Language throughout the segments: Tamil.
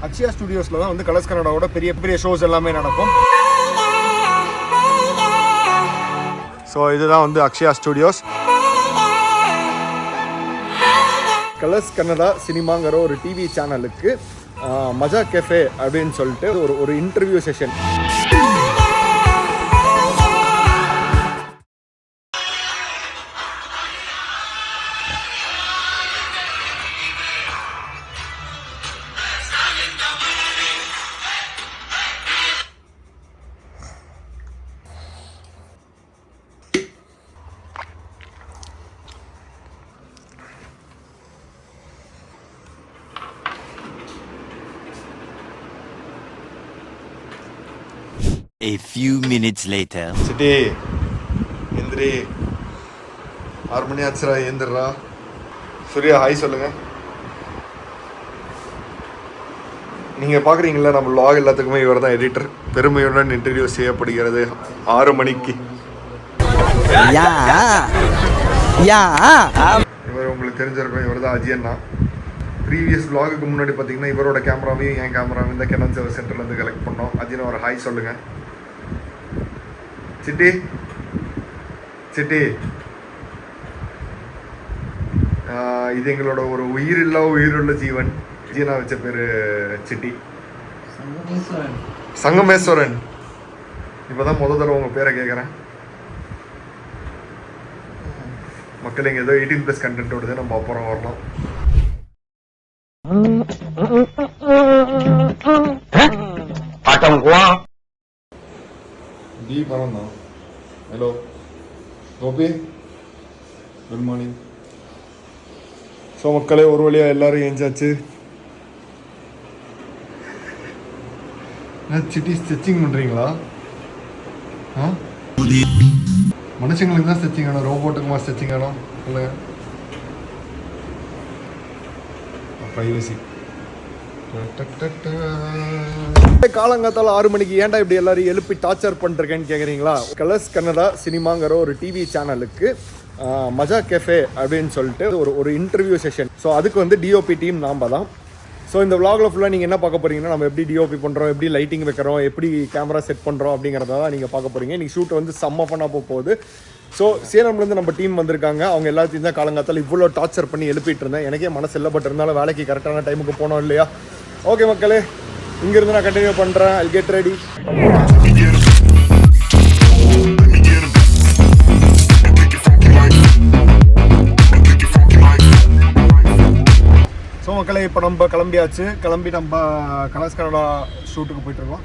அக்ஷயா ஸ்டுடியோஸில் தான் வந்து கலர்ஸ் கன்னடாவோட பெரிய பெரிய ஷோஸ் எல்லாமே நடக்கும். ஸோ இதுதான் வந்து அக்ஷயா ஸ்டுடியோஸ். கலர்ஸ் கன்னடா சினிமாங்கிற ஒரு டிவி சேனலுக்கு மஜா கேஃபே அப்படின்னு சொல்லிட்டு ஒரு interview session. A few minutes later. City எந்திரி, 6 மணி ஆச்சுரா, எந்திரா. சூர்யா ஹாய் சொல்லுங்க. நீங்கள் பார்க்குறீங்களா நம்ம வ்ளாக் எல்லாத்துக்குமே இவர் தான் எடிட்டர். பெருமையுடன் இன்டர்வியூ செய்யப்படுகிறது 6 மணிக்கு. இவர் உங்களுக்கு தெரிஞ்சிருக்கும், இவர் தான் அஜயண்ணா. ப்ரீவியஸ் வ்ளாகுக்கு முன்னாடி பார்த்தீங்கன்னா இவரோட கேமராவையும் என் கேமராவையும் இந்த கெனான் சர்வீஸ் சென்டர்லேருந்து கலெக்ட் பண்ணோம். அஜயன் ஒரு ஹாய் சொல்லுங்கள். சிட்டி சிட்டி இது எங்களோட ஒரு உயிருள்ள ஜீவன். ஜீனா வச்ச பேரு சிட்டி சங்கமேஸ்வரன். இப்போதான் முதல் தடவை உங்கள் பேரை கேட்குறேன். மக்கள் இங்கே ஏதோ 18+ கண்டென்ட் ஓடுது, நம்ம அப்புறம் வரலாம். Hello Gopi, good morning. So மக்களே, ஒரு வழியாக எல்லாரும் ஏஞ்சாச்சு. சிட்டி ஸ்டிச்சிங் பண்ணுறீங்களா? மனுஷங்களுக்கு தான் ஸ்டிச்சிங் வேணும், ரோபோட்டுக்குமா ஸ்டிச்சிங் வேணும்? இல்லைங்க, ப்ரைவசி. காலங்காத்தால 6 மணிக்கு ஏன்டா இப்படி எல்லாரும் எழுப்பி டார்ச்சர் பண்ணிருக்கேன்னு கேட்குறீங்களா? கலர்ஸ் கன்னடா சினிமாங்கிற ஒரு டிவி சேனலுக்கு மஜா கேஃபே அப்படின்னு சொல்லிட்டு ஒரு இன்டர்வியூ செஷன். ஸோ அதுக்கு வந்து டிஓபி டீம் நாம் தான். ஸோ இந்த விளாகில் ஃபுல்லாக நீங்கள் என்ன பார்க்க போகிறீங்கன்னா, நம்ம எப்படி டிஓபி பண்ணுறோம், எப்படி லைட்டிங் வைக்கிறோம், எப்படி கேமரா செட் பண்ணுறோம் அப்படிங்கிறத தான் நீங்கள் பார்க்க போகிறீங்க. இன்றைக்கி ஷூட் வந்து செம்ம பண்ணால் போகுது. ஸோ சேலம்லேருந்து நம்ம டீம் வந்திருக்காங்க. அவங்க எல்லாத்தையும் தான் காலங்காத்தால் இவ்வளோ டார்ச்சர் பண்ணி எழுப்பிட்டு இருந்தேன். எனக்கே மனசு இல்லை, பட் இருந்தாலும் வேலைக்கு கரெக்டான டைமுக்கு போனோம் இல்லையா? ஓகே மக்களே, இங்கேருந்து நான் கண்டினியூ பண்ணுறேன். I'll get ready. ஸோ மக்களே, இப்போ நம்ம கிளம்பி நம்ம கலர்ஸ் கன்னடா ஷூட்டுக்கு போயிட்டுருக்கோம்.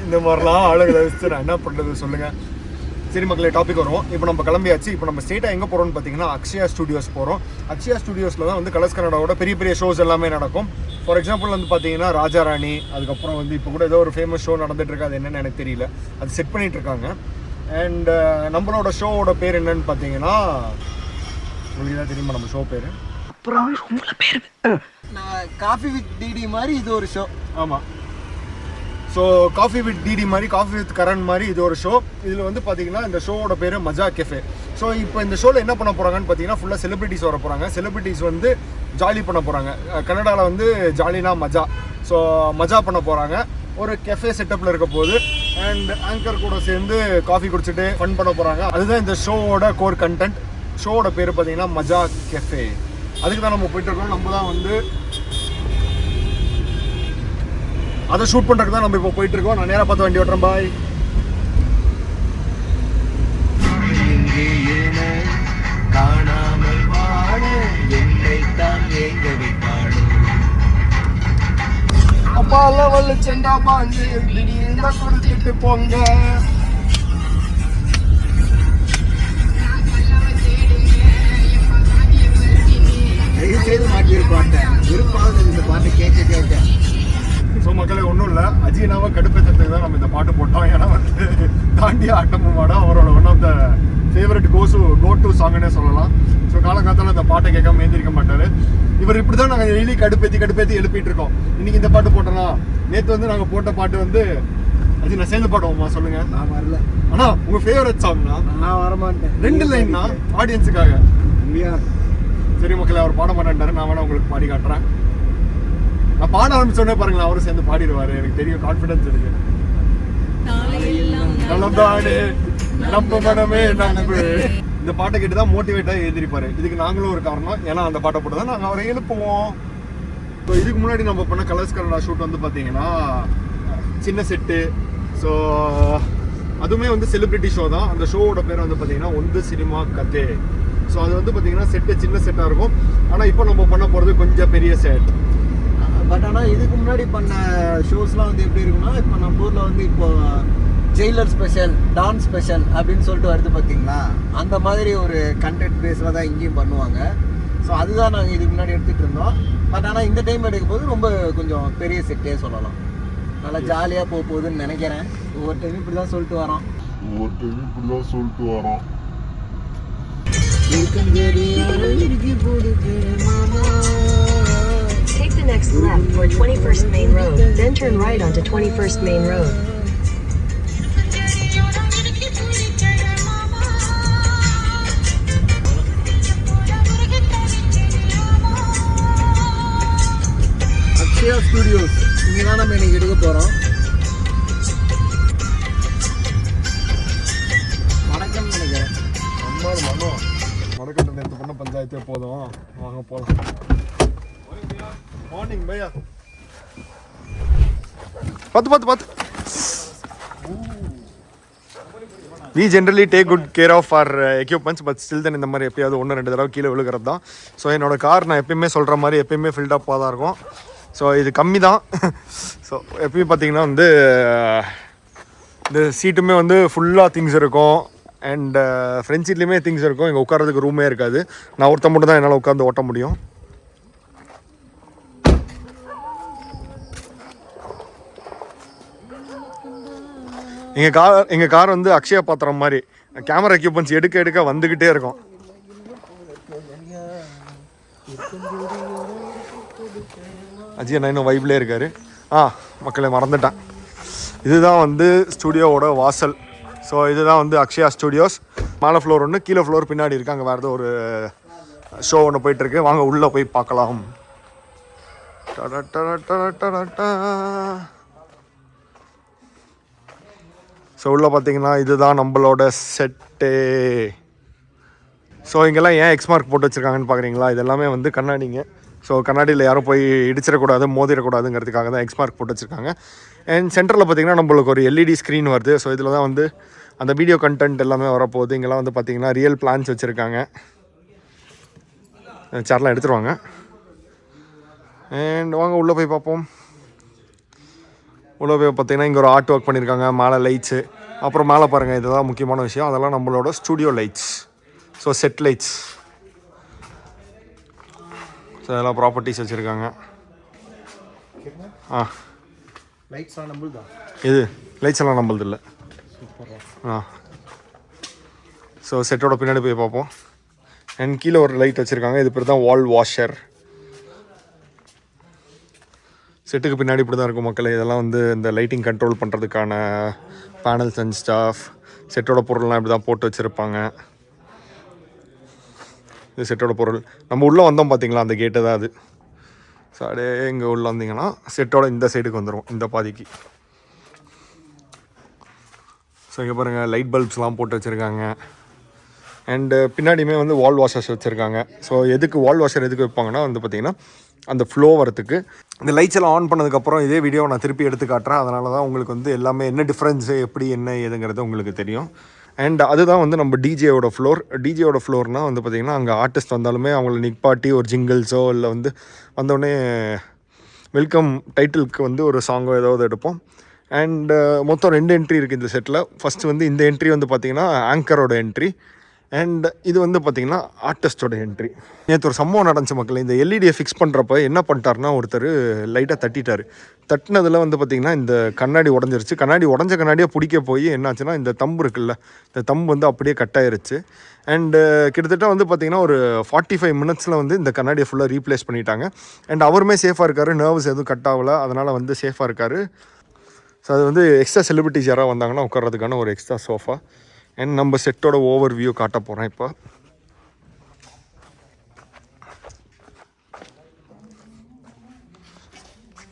இந்த மாதிரிலாம் ஆளுகளை வச்சு நான் என்ன பண்ணுறது சொல்லுங்கள். சரி மக்களே, டாபிக் வருவோம். இப்போ நம்ம கிளம்பியாச்சு. இப்போ நம்ம ஸ்ட்ரெயிட்டாக எங்கே போகிறோம்னு பார்த்தீங்கன்னா அக்ஷயா ஸ்டுடியோஸ் போகிறோம். அக்ஷயா ஸ்டுடியோஸில் தான் வந்து கலர்ஸ் கன்னடாவோட பெரிய பெரிய ஷோஸ் எல்லாமே நடக்கும். ஃபார் எக்ஸாம்பிள் வந்து பார்த்தீங்கன்னா ராஜா ராணி, அதுக்கப்புறம் வந்து இப்போ கூட ஏதோ ஒரு ஃபேமஸ் ஷோ நடந்துகிட்ருக்கு, அது என்னென்னு எனக்கு தெரியல, அது செட் பண்ணிகிட்ருக்காங்க. அண்ட் நம்மளோட ஷோவோட பேர் என்னன்னு பார்த்தீங்கன்னா, உங்களுக்கு தான் தெரியுமா நம்ம ஷோ பேர்? அப்புறம் உங்களை பேர் நான் காஃபி வித் டிடி மாதிரி இது ஒரு ஷோ. ஆமாம், ஸோ காஃபி வித் டிடி மாதிரி, காஃபி வித் கரண் மாதிரி இது ஒரு ஷோ. இதில் வந்து பார்த்தீங்கன்னா இந்த ஷோவோட பேர் மஜா கேஃபே. ஸோ இப்போ இந்த ஷோவில் என்ன பண்ண போகிறாங்கன்னு பார்த்தீங்கன்னா, ஃபுல்லாக செலிபிரிட்டிஸ் வர போகிறாங்க. செலிபிரிட்டிஸ் வந்து ஜாலி பண்ண போகிறாங்க. கன்னடாவில் வந்து ஜாலினா மஜா. ஸோ மஜா பண்ண போகிறாங்க. ஒரு கெஃபே செட்டப்பில் இருக்க போது அண்ட் ஆங்கர் கூட சேர்ந்து காஃபி குடிச்சிட்டு ஃபன் பண்ண போகிறாங்க. அதுதான் இந்த ஷோவோட கோர் கண்டென்ட். ஷோவோட பேர் பார்த்தீங்கன்னா மஜா கேஃபே. அதுக்கு தான் நம்ம போயிட்டுருக்கோம். நம்ம தான் வந்து அதை ஷூட் பண்ணுறதுக்கு தான் நம்ம இப்போ போயிட்டுருக்கோம். நான் நேராக பார்த்து வண்டி ஓட்டுறேன். பாய். காணாமல் வாழ என்னை தான் ஏங்க விட்டாடு. அப்பால வல்ல செண்டா பாஞ்சு திடீர்னு கொடுத்துட்டு போங்க. தயவுசெய்து மாட்டியிருப்பாட்டேன். விருப்பாக இந்த பாட்டு கேட்க. ஸோ மக்களே, ஒன்றும் இல்லை, அஜினாவை கடுப்பேற்றத்துக்கு தான் நம்ம இந்த பாட்டு போட்டோம். ஏன்னா வந்து தாண்டி ஆட்டமும் மாட அவரோட one of the favourite go to சாங்குன்னே சொல்லலாம். ஸோ காலங்காத்தால் இந்த பாட்டை கேட்காம எழுந்திருக்க மாட்டார் இவர். இப்படி தான் நாங்கள் டெய்லி கடுப்பேற்றி எழுப்பிட்டு இருக்கோம். இன்றைக்கி இந்த பாட்டு போட்டோம்னா, நேற்று வந்து நாங்கள் போட்ட பாட்டு வந்து அது நான் சேர்ந்து பாடுவோமா சொல்லுங்க. நான் வரல. ஆனா உங்க ஃபேவரட் சாங்னா? நான் வரமாட்டேன். 2 லைன்னா ஆடியன்ஸுக்காக. முடியாது. சரி மக்களே, அவர் பாட மாட்டேன்ட்டாரு. நான் வேணா உங்களுக்கு பாடி காட்டுறேன். நான் பாட ஆரம்பிச்சோடனே பாருங்களேன், அவரும் சேர்ந்து பாடிடுவாரு. எனக்கு தெரியும், கான்ஃபிடன்ஸ் இருக்கு. நலம்தானே நம்ப மனமே நம்பு. இந்த பாட்டை கேட்டு தான் மோட்டிவேட்டாக எழுதிருப்பாரு. இதுக்கு நாங்களும் ஒரு காரணம். ஏன்னா அந்த பாட்டை போட்டு தான் நாங்கள் அவரை எழுப்புவோம். ஸோ இதுக்கு முன்னாடி நம்ம பண்ண கலர்ஸ் கன்னடா ஷூட் வந்து பார்த்தீங்கன்னா சின்ன செட்டு. ஸோ அதுவுமே வந்து செலிபிரிட்டி ஷோ தான். அந்த ஷோவோட பேர் வந்து பார்த்தீங்கன்னா ஒன்று சினிமா கதே. ஸோ அது வந்து பார்த்தீங்கன்னா செட்டு சின்ன செட்டாக இருக்கும். ஆனால் இப்போ நம்ம பண்ண போகிறது கொஞ்சம் பெரிய செட். பட் ஆனால் இதுக்கு முன்னாடி பண்ண ஷோஸ்லாம் வந்து எப்படி இருக்குன்னா, இப்போ நம்ம ஊரில் வந்து இப்போ ஜெயிலர் ஸ்பெஷல், டான் ஸ்பெஷல் அப்படின்னு சொல்லிட்டு வருது பார்த்தீங்களா, அந்த மாதிரி ஒரு கண்டென்ட் பேஸில் தான் இங்கேயும் பண்ணுவாங்க. ஸோ அதுதான் நாங்கள் இதுக்கு முன்னாடி எடுத்துகிட்டு இருந்தோம். பட் ஆனால் இந்த டைம் எடுக்கும் போது ரொம்ப கொஞ்சம் பெரிய செட்டே சொல்லலாம். நல்லா ஜாலியாக போக போகுதுன்னு நினைக்கிறேன். ஒவ்வொரு டைம் இப்படி தான் சொல்லிட்டு வரோம். Take the next left for 21st Main Road, then turn right onto 21st Main Road. Akshaya studios இங்கே தான் நம்ம இன்னைக்கு எடுக்க போகிறோம். வணக்கம் நினைக்கிறேன். வணக்கம். நேற்று பண்ண பஞ்சாயத்தே போதும், வாங்க போகலாம். மார்னிங் பையா. பார்த்து we generally take good care of our equipments, but still then இந்த மாதிரி எப்பயாவது 1-2 தடவை கீழே விழுகிறது தான். ஸோ என்னோடய கார் நான் எப்பயுமே சொல்கிற மாதிரி எப்பயுமே ஃபில்டப்பாக தான் இருக்கும். ஸோ இது கம்மி தான். ஸோ எப்பயும் பார்த்தீங்கன்னா வந்து இந்த சீட்டுமே வந்து ஃபுல்லாக திங்ஸ் இருக்கும். அண்ட் ஃப்ரண்ட் சீட்லேயுமே திங்ஸ் இருக்கும். இங்கே உட்காரதுக்கு ரூமே இருக்காது. நான் ஒருத்த மட்டும் தான் என்னால் உட்காந்து ஓட்ட முடியும். எங்கள் கார் வந்து அக்ஷயா பாத்திரம் மாதிரி கேமரா எக்யூப்மெண்ட்ஸ் எடுக்க வந்துக்கிட்டே இருக்கும். அஜய் நான் இன்னும் வைப்லேயே இருக்காரு. மக்களை மறந்துட்டேன். இதுதான் வந்து ஸ்டுடியோவோட வாசல். ஸோ இதுதான் வந்து அக்ஷயா ஸ்டுடியோஸ். மேலே ஃப்ளோர் ஒன்று, கீழே ஃப்ளோர் பின்னாடி இருக்குது. அங்கே வேறு ஏதோ ஒரு ஷோ ஒன்று போயிட்டுருக்கு. வாங்க உள்ளே போய் பார்க்கலாம். ஸோ உள்ளே பார்த்தீங்கன்னா இதுதான் நம்மளோட செட்டு. ஸோ இங்கெல்லாம் ஏன் எக்ஸ்மார்க் போட்டு வச்சுருக்காங்கன்னு பார்க்குறீங்களா? இதெல்லாமே வந்து கண்ணாடிங்க. ஸோ கண்ணாடியில் யாரும் போய் இடிச்சிடக்கூடாது, மோதிடக்கூடாதுங்கிறதுக்காக தான் எக்ஸ்மார்க் போட்டு வச்சுருக்காங்க. அண்ட் சென்டரில் பார்த்தீங்கன்னா நம்மளுக்கு ஒரு எல்இடி ஸ்க்ரீன் வருது. ஸோ இதில் தான் வந்து அந்த வீடியோ கண்டென்ட் எல்லாமே வரப்போகுது. இங்கெல்லாம் வந்து பார்த்தீங்கன்னா ரியல் பிளான்ஸ் வச்சுருக்காங்க. சேர்லாம் எடுத்துருவாங்க. அண்ட் வாங்க உள்ளே போய் பார்ப்போம். உள்ளே போய் பார்த்தீங்கன்னா இங்கே ஒரு ஆர்ட் ஒர்க் பண்ணியிருக்காங்க. மேலே லைட்ஸு, அப்புறம் மேலே பாருங்கள், இதுதான் முக்கியமான விஷயம். அதெல்லாம் நம்மளோட studio lights. So set lights. So அதெல்லாம் ப்ராப்பர்ட்டிஸ் வச்சுருக்காங்க. லைட்ஸ்லாம் நம்மளுதா? இது லைட்ஸ் எல்லாம் நம்மளது இல்லை. ஸோ செட்டோட பின்னாடி போய் பார்ப்போம். அண்ட் கீழே ஒரு லைட் வச்சுருக்காங்க. இது பேர் தான் வால் வாஷர். செட்டுக்கு பின்னாடி இப்படி தான் இருக்கும் மக்களே. இதெல்லாம் வந்து இந்த லைட்டிங் கண்ட்ரோல் பண்ணுறதுக்கான பேனல்ஸ் அண்ட் ஸ்டாஃப். செட்டோட பொருள்லாம் இப்படி தான் போட்டு வச்சுருப்பாங்க. இது செட்டோட பொருள். நம்ம உள்ளே வந்தோம் பார்த்தீங்களா, அந்த கேட்டு தான் அது. ஸோ அப்படியே இங்கே உள்ளே வந்தீங்கன்னா செட்டோட இந்த சைடுக்கு வந்துடும், இந்த பாதிக்கு. ஸோ இங்கே பாருங்கள், லைட் பல்ப்ஸ்லாம் போட்டு வச்சுருக்காங்க. அண்டு பின்னாடியுமே வந்து வால் வாஷர்ஸ் வச்சுருக்காங்க. ஸோ எதுக்கு வால் வாஷர் எதுக்கு வைப்பாங்கன்னா வந்து பார்த்திங்கன்னா அந்த ஃப்ளோ வரத்துக்கு. இந்த லைட்ஸ் எல்லாம் ஆன் பண்ணதுக்கப்புறம் இதே வீடியோ நான் திருப்பி எடுத்து காட்டுறேன். அதனால தான் உங்களுக்கு வந்து எல்லாமே என்ன டிஃப்ரென்ஸு, எப்படி என்ன ஏதுங்கிறது உங்களுக்கு தெரியும். அண்ட் அதுதான் வந்து நம்ம டிஜேயோட ஃப்ளோர். டிஜேயோட ஃப்ளோர்னால் வந்து பார்த்திங்கன்னா அங்கே ஆர்டிஸ்ட் வந்தாலுமே அவங்கள நிப்பாட்டி ஒரு ஜிங்கிள்ஸோ இல்லை வந்து வந்தோடனே வெல்கம் டைட்டிலுக்கு வந்து ஒரு சாங்கோ ஏதாவது எடுப்போம். அண்டு மொத்தம் 2 என்ட்ரி இருக்குது இந்த செட்டில். ஃபஸ்ட்டு வந்து இந்த என்ட்ரி வந்து பார்த்திங்கன்னா ஆங்கரோட என்ட்ரி. அண்ட் இது வந்து பார்த்திங்கன்னா ஆர்டிஸ்டோட என்ட்ரி. நேற்று ஒரு சம்பவம் நடந்துச்சு மக்கள். இந்த எல்இடியை ஃபிக்ஸ் பண்ணுறப்ப என்ன பண்ணிட்டாருன்னா, ஒருத்தர் லைட்டாக தட்டிட்டார். தட்டினதில் வந்து பார்த்திங்கன்னா இந்த கண்ணாடி உடஞ்சிருச்சு. உடஞ்ச கண்ணாடியை பிடிக்க போய் என்னாச்சுன்னா, இந்த தம்பு இருக்குல்ல, இந்த தம்பு வந்து அப்படியே கட் ஆயிருச்சு. அண்டு கிட்டத்தட்ட வந்து பார்த்திங்கன்னா ஒரு 45 மினிட்ஸில் வந்து இந்த கண்ணாடியை ஃபுல்லாக ரீப்ளேஸ் பண்ணிட்டாங்க. அண்ட் அவருமே சேஃபாக இருக்கார், நர்வ்ஸ் எதுவும் கட் ஆகலை, அதனால் வந்து சேஃபாக இருக்கார். ஸோ அது வந்து எக்ஸ்ட்ரா செலிபிரிட்டிஸ் யாராவது வந்தாங்கன்னா உட்கார்றதுக்கான ஒரு எக்ஸ்ட்ரா சோஃபா. அண்ட் நம்ம செட்டோட ஓவர் வியூ காட்ட போகிறேன் இப்போ.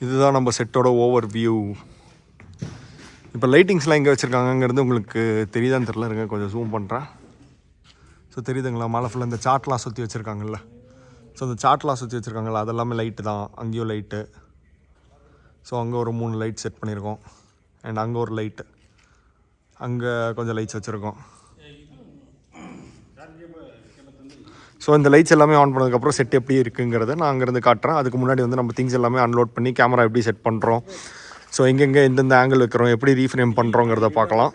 இதுதான் நம்ம செட்டோட ஓவர் வியூ. இப்போ லைட்டிங்ஸ்லாம் எங்கே வச்சுருக்காங்கங்கிறது உங்களுக்கு தெரியுதான்னு தெரில, இருங்க கொஞ்சம் ஜூம் பண்ணுறேன். ஸோ தெரியுதுங்களா, மழை ஃபுல்லாக இந்த சார்ட்லாம் சுற்றி வச்சுருக்காங்கல்ல, ஸோ அந்த சார்ட்லாம் சுற்றி வச்சுருக்காங்கல்ல அதெல்லாமே லைட்டு தான். அங்கேயும் லைட்டு. ஸோ அங்கே ஒரு 3 லைட் செட் பண்ணியிருக்கோம். அண்ட் அங்கே ஒரு லைட்டு, அங்கே கொஞ்சம் லைட்ஸ் வச்சுருக்கோம். ஸோ இந்த லைட்ஸ் எல்லாமே ஆன் பண்ணதுக்கப்புறம் செட் எப்படி இருக்குங்கிறத நான் அங்கேருந்து காட்டுறேன். அதுக்கு முன்னாடி வந்து நம்ம திங்ஸ் எல்லாமே அன்லோட் பண்ணி கேமரா எப்படி செட் பண்ணுறோம், ஸோ எங்கெங்கே எந்தெந்த ஆங்கிள் வைக்கிறோம், எப்படி ரீஃப்ரேம் பண்ணுறோங்கிறத பார்க்கலாம்.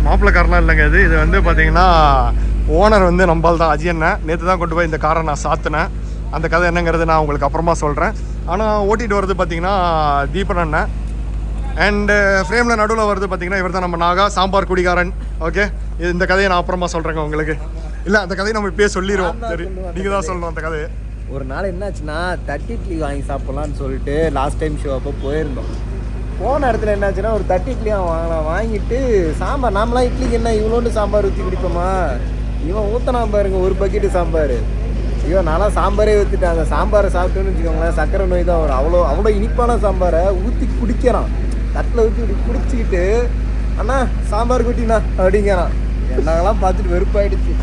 மாப்பிள்ளை காரெலாம் இல்லைங்க, இது வந்து பார்த்தீங்கன்னா ஓனர் வந்து நம்பால் தான், அஜி அண்ணன். நேற்று தான் கொண்டு போய் இந்த காரை நான் சாத்தினேன். அந்த கதை என்னங்கிறது நான் உங்களுக்கு அப்புறமா சொல்கிறேன். ஆனால் ஓட்டிகிட்டு வர்றது பார்த்தீங்கன்னா தீபன் அண்ணன். அண்டு ஃப்ரேமில் நடுவில் வருது பார்த்தீங்கன்னா இவர் தான் நம்ம நாகா, சாம்பார் குடிகாரன். ஓகே, இந்த கதையை நான் அப்புறமா சொல்கிறேங்க உங்களுக்கு. இல்லை, அந்த கதையை நம்ம இப்போயே சொல்லிடுவோம். சரி, நீங்கள் தான் சொல்லணும் அந்த கதையை. ஒரு நாள் என்னாச்சுன்னா தட்டி இட்லி வாங்கி சாப்பிட்லான்னு சொல்லிட்டு லாஸ்ட் டைம் ஷோ அப்போ போயிருந்தோம். போன இடத்துல என்னாச்சுன்னா ஒரு தட்டி இட்லியாக வாங்கிட்டு சாம்பார், நாமலாம் இட்லிக்கு என்ன இவ்வளோண்டு சாம்பார் ஊற்றி குடிப்போமா, இவன் ஊற்றினா பாருங்க ஒரு பக்கெட்டு சாம்பார். ஐயோ, நான்லாம் சாம்பாரே ஊற்றிட்டேன். அந்த சாம்பாரை சாப்பிட்டோன்னு வச்சுக்கோங்களேன் சக்கரை நோய் தான் வரும். அவ்வளோ இனிப்பான சாம்பாரை ஊற்றி குடிக்கிறான், தட்டில் ஊற்றி குடிச்சிக்கிட்டு அண்ணா சாம்பார் குட்டிண்ணா அப்படிங்கிறான். என்னங்களாம் பார்த்துட்டு வெறுப்பாயிடுச்சு.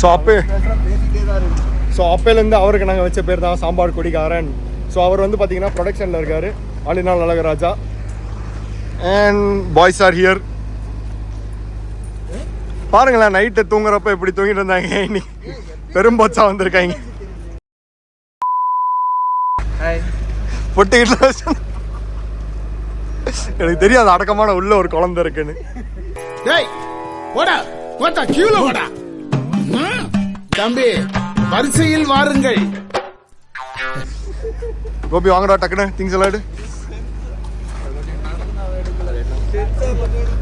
ஸோ பேசிகிட்டே தான் இருக்கு. ஸோ அப்போலேருந்து அவருக்கு நாங்கள் வச்ச பேர் தான் சாம்பார் குடிகாரன். ஸோ அவர் வந்து பார்த்தீங்கன்னா ப்ரொடக்ஷனில் இருக்கார், ஆளினால் Azhagaraja. And boys are here. பாருங்களேன், நைட்டு தூங்குறப்ப எப்படி தூங்கிட்டு இருந்தாங்க, இன்னைக்கு பெரும்போச்சா வந்திருக்காங்க. பொட்டிக்கிட்டு எனக்கு தெரியாது அடக்கமான உள்ள ஒரு குழந்தை இருக்குன்னு. தம்பி வரிசையில் வாருங்கள். கோபி வாங்கடா டக்குன்னு திங்ஸ் எல்லாம் எடு.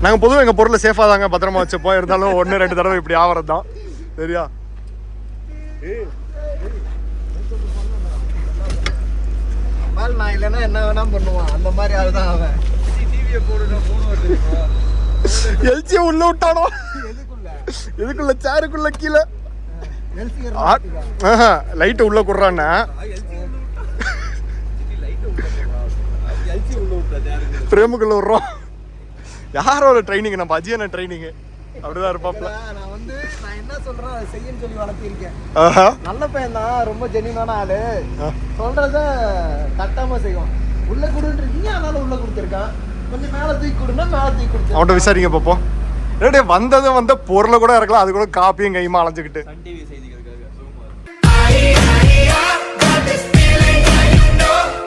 நாங்கள் பொதுவாக எங்கள் பொருளை சேஃபாக தாங்க பத்திரமா வச்சுப்போம். இருந்தாலும் 1-2 தடவை இப்படி ஆகிறது தான். சரியா? நான் இல்லைன்னா என்ன வேணா பண்ணுவான், அந்த மாதிரி ஆளுதான் அவன். எல்சியை உள்ள விட்டானோ, எதுக்குள்ள சேருக்குள்ள கீழே லைட்டு உள்ள குடுறான்னா பிரேமுக்குள்ள விடுறோம். யாரோட ட்ரைனிங்? நம்ம அஜியான ட்ரைனிங் அப்படிதான் இருப்பாப்ல. நான் என்ன சொல்றேன் அதை செய்யன்னு சொல்லி வளர்த்திருக்கேன். நல்ல பையன் தான், ரொம்ப ஜெனியூனான ஆளு. சொல்றத தட்டாம செய்வோம். உள்ள கொடுன்றீங்க, அதனால உள்ள கொடுத்துருக்கான். கொஞ்சம் மேல தூக்கி கொடுனா மேல தூக்கி கொடுத்து அவன்கிட்ட விசாரிங்க பார்ப்போம். வந்த பொருளை கூட இருக்கலாம், அது கூட காப்பியும் கையுமா அலைஞ்சுக்கிட்டு.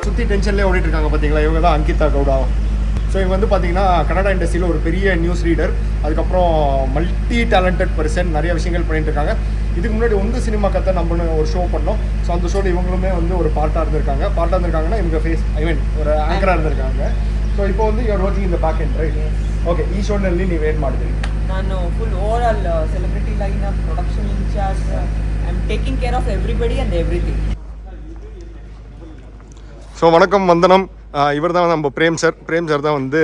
சுற்றி டென்ஷன்லேயே ஓடிட்டு இருக்காங்க பார்த்தீங்களா, இவங்க தான் அங்கிதா கவுடா. ஸோ இவங்க வந்து பார்த்தீங்கன்னா கன்னடா இண்டஸ்ட்ரியில் ஒரு பெரிய நியூஸ் ரீடர், அதுக்கப்புறம் மல்டி டேலண்டட் பர்சன், நிறைய விஷயங்கள் பண்ணிட்டு இருக்காங்க. இதுக்கு முன்னாடி வந்து சினிமா கதை நம்ம ஒரு ஷோ பண்ணோம். ஸோ அந்த ஷோவில் இவங்களுமே வந்து ஒரு பார்ட்டாக இருந்திருக்காங்கன்னா இவங்க ஒரு ஆங்கராக இருந்திருக்காங்க. ಸೊ இப்போ வந்து you are working in the back end right? Okay, ಈ ಶೋನಲ್ಲಿ ನೀವು ಏನು ಮಾಡಿದ್ರಿ? ನಾನು full over all celebrity line up, production incharge, I am taking care of everybody and everything. So வணக்கம், வந்தனம். ಇವರು தான் நம்ம ಪ್ರೇಮ್ ಸರ್ தான் வந்து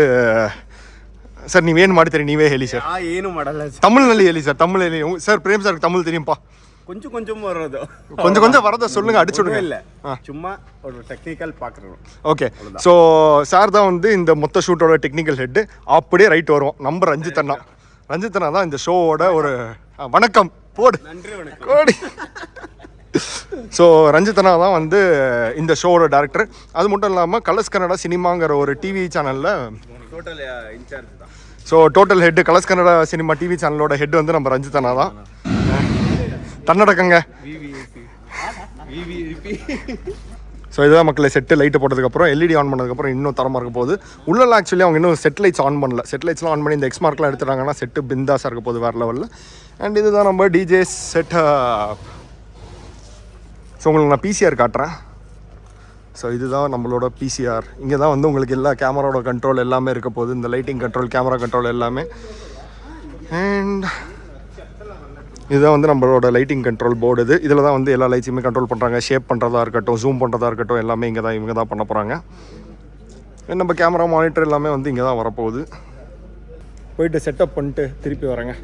ಸರ್ ನೀವೇನು ಮಾಡ್ತೀರಿ ನೀವೇ ಹೇಳಿ ಸರ್. ಏನು ಮಾಡಲ್ಲ ತಮಿಳ್ನಲ್ಲಿ ಹೇಳಿ ಸರ್, ತಮಿಳ್ ಹೇಳಿ ಸರ್. ಪ್ರೇಮ್ ಸರ್ ತಮಿಳ್ தெரியும்பா? கொஞ்சம் வர்றது, கொஞ்சம் வரத சொல்லுங்க, அடிச்சுடுங்க. இல்ல சும்மா ஒரு டெக்னிக்கல் பார்க்குறோம். ஓகே, ஸோ சார் தான் வந்து இந்த மொத்த ஷூட்டோட டெக்னிக்கல் ஹெட். அப்படியே ரைட் வருவோம் நம்ம ரஞ்சித் அண்ணா தான் இந்த ஷோவோட ஒரு வணக்கம் போடு. நன்றி, வணக்கம் கோடி. ஸோ ரஞ்சித் அண்ணா தான் வந்து இந்த ஷோவோட டேரக்டர். அது மட்டும் இல்லாமல் கலர்ஸ் கன்னடா சினிமாங்கிற ஒரு டிவி சேனலில் டோட்டல் இன்சார்ஜ் தான். So total head colours Kannada cinema TV சேனலோட ஹெட் வந்து நம்ம ரஞ்சித் அண்ணா தான். தன்னடக்கங்க. ஸோ இதுதான் மக்களை செட்டு லைட்டு போட்டதுக்கப்புறம் எல்இடி ஆன் பண்ணதுக்கப்புறம் இன்னும் தரமாக இருக்க போகுது. உள்ளலாம் ஆக்சுவலி அவங்க இன்னும் செட் லைட்ஸ் ஆன் பண்ணல. செட் லைட்ஸ்லாம் ஆன் பண்ணி இந்த எக்ஸ் மார்க்லாம் எடுத்துட்டாங்கன்னா செட்டு பிந்தாஸாக இருக்க போகுது வேறு லெவலில். அண்ட் இதுதான் நம்ம டிஜே செட். ஸோ உங்களுக்கு நான் பிசிஆர் காட்டுறேன். ஸோ இதுதான் நம்மளோட பிசிஆர். இங்கே தான் வந்து உங்களுக்கு எல்லா கேமராவோட கண்ட்ரோல் எல்லாமே இருக்க போகுது. இந்த லைட்டிங் கண்ட்ரோல், கேமரா கண்ட்ரோல் எல்லாமே. அண்ட் இதுதான் வந்து நம்மளோட லைட்டிங் கண்ட்ரோல் போர்டு. இதில் தான் வந்து எல்லா லைட்ஸுமே கண்ட்ரோல் பண்ணுறாங்க. ஷேப் பண்ணுறதா இருக்கட்டும், ஜூம் பண்ணுறதா இருக்கட்டும், எல்லாமே இவங்க தான் பண்ண போகிறாங்க. நம்ம கேமரா மானிட்டர் எல்லாமே வந்து இங்கே தான் வரப்போகுது. போயிட்டு செட்டப் பண்ணிட்டு திருப்பி வரேங்க.